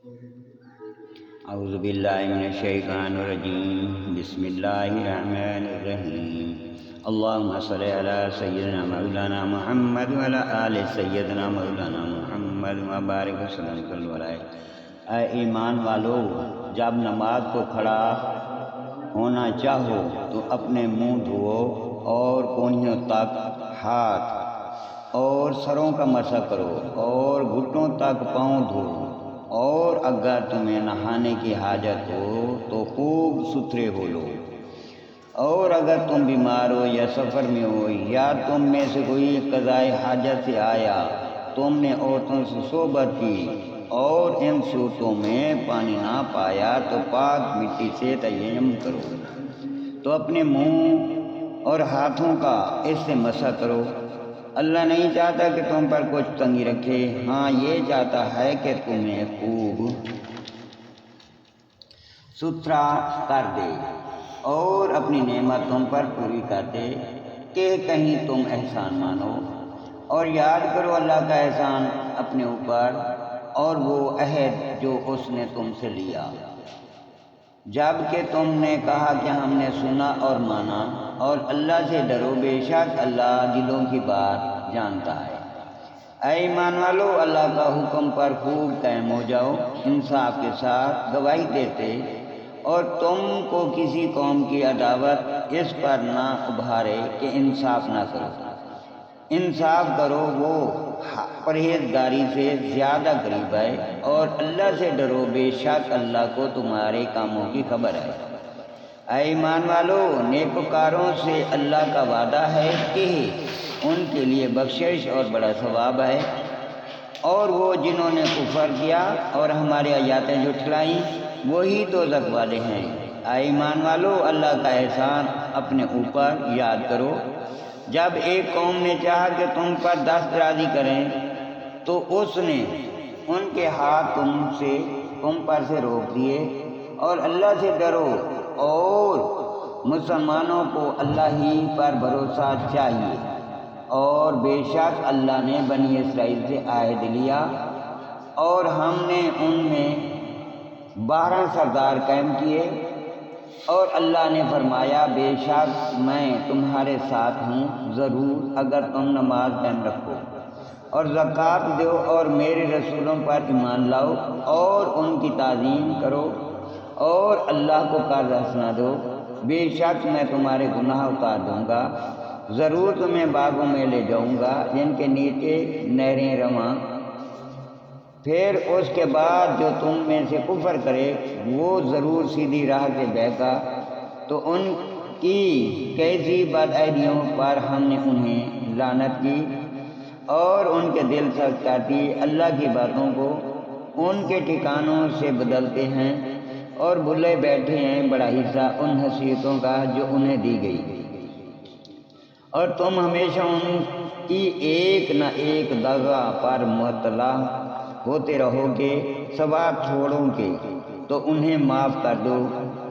اعوذ باللہ من الشیطان الرجیم، بسم اللہ الرحمن الرحیم۔ اللہم صلی علی سیدنا مولانا محمد وعلی آل سیدنا مولانا محمد وبارک وسلم صلی اللہ علیہ۔ اے ایمان والو، جب نماز کو کھڑا ہونا چاہو تو اپنے منہ دھو اور کونیوں تک ہاتھ اور سروں کا مسح کرو اور گھٹنوں تک پاؤں دھو، اور اگر تمہیں نہانے کی حاجت ہو تو خوب ستھرے ہو لو، اور اگر تم بیمار ہو یا سفر میں ہو یا تم میں سے کوئی قضائے حاجت سے آیا، تم نے عورتوں سے صحبت کی اور ان صورتوں میں پانی نہ پایا تو پاک مٹی سے تیمم کرو، تو اپنے منہ اور ہاتھوں کا اس سے مسح کرو۔ اللہ نہیں چاہتا کہ تم پر کچھ تنگی رکھے، ہاں یہ چاہتا ہے کہ تمہیں خوب ستھرا کر دے اور اپنی نعمت تم پر پوری کر دے کہ کہیں تم احسان مانو، اور یاد کرو اللہ کا احسان اپنے اوپر اور وہ عہد جو اس نے تم سے لیا، جب کہ تم نے کہا کہ ہم نے سنا اور مانا، اور اللہ سے ڈرو، بے شک اللہ دلوں کی بات جانتا ہے۔ اے ایمان والو، اللہ کا حکم پر خوب قائم ہو جاؤ، انصاف کے ساتھ گواہی دیتے، اور تم کو کسی قوم کی عداوت اس پر نہ ابھارے کہ انصاف نہ کرو۔ انصاف کرو، وہ پرہیزگاری سے زیادہ قریب ہے، اور اللہ سے ڈرو، بے شک اللہ کو تمہارے کاموں کی خبر ہے۔ اے ایمان والو، نیکوکاروں سے اللہ کا وعدہ ہے کہ ان کے لیے بخشش اور بڑا ثواب ہے، اور وہ جنہوں نے کفر کیا اور ہماری آیاتیں جھٹلائیں وہی دوزخ والے ہیں۔ اے ایمان والو، اللہ کا احسان اپنے اوپر یاد کرو، جب ایک قوم نے چاہا کہ تم پر دست درازی کریں تو اس نے ان کے ہاتھ تم پر سے روک دیے، اور اللہ سے ڈرو، اور مسلمانوں کو اللہ ہی پر بھروسہ چاہیے، اور بے شک اللہ نے بنی اسرائیل سے عہد لیا، اور ہم نے ان میں 12 سردار قائم کیے، اور اللہ نے فرمایا بے شک میں تمہارے ساتھ ہوں، ضرور اگر تم نماز قائم رکھو اور زکوٰۃ دو اور میرے رسولوں پر ایمان لاؤ اور ان کی تعظیم کرو، اور اللہ کو قرض حسنہ دو، بے شک میں تمہارے گناہ اتار دوں گا، ضرور تمہیں باغوں میں لے جاؤں گا جن کے نیچے نہریں رواں۔ پھر اس کے بعد جو تم میں سے کفر کرے وہ ضرور سیدھی راہ سے بہے گا، تو ان کی کیسی بدعہدیوں پر ہم نے انہیں لعنت کی اور ان کے دل سخت کر دیے، اللہ کی باتوں کو ان کے ٹھکانوں سے بدلتے ہیں اور بھولے بیٹھے ہیں بڑا حصہ ان نصیحتوں کا جو انہیں دی گئی، اور تم ہمیشہ ان کی ایک نہ ایک دغا پر مطلع ہوتے رہو گے، سوا چھوڑو گے تو انہیں معاف کر دو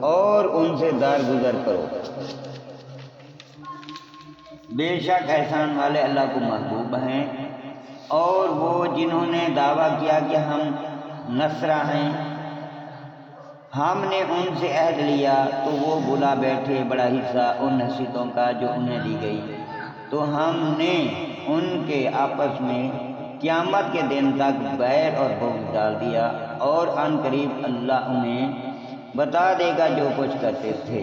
اور ان سے درگزر کرو، بے شک احسان والے اللہ کو محبوب ہیں۔ اور وہ جنہوں نے دعویٰ کیا کہ ہم نصرہ ہیں، ہم نے ان سے عہد لیا تو وہ بھلا بیٹھے بڑا حصہ ان نصیحتوں کا جو انہیں دی گئی، تو ہم نے ان کے آپس میں قیامت کے دن تک بیر اور بغض ڈال دیا، اور عن قریب اللہ انہیں بتا دے گا جو کچھ کرتے تھے۔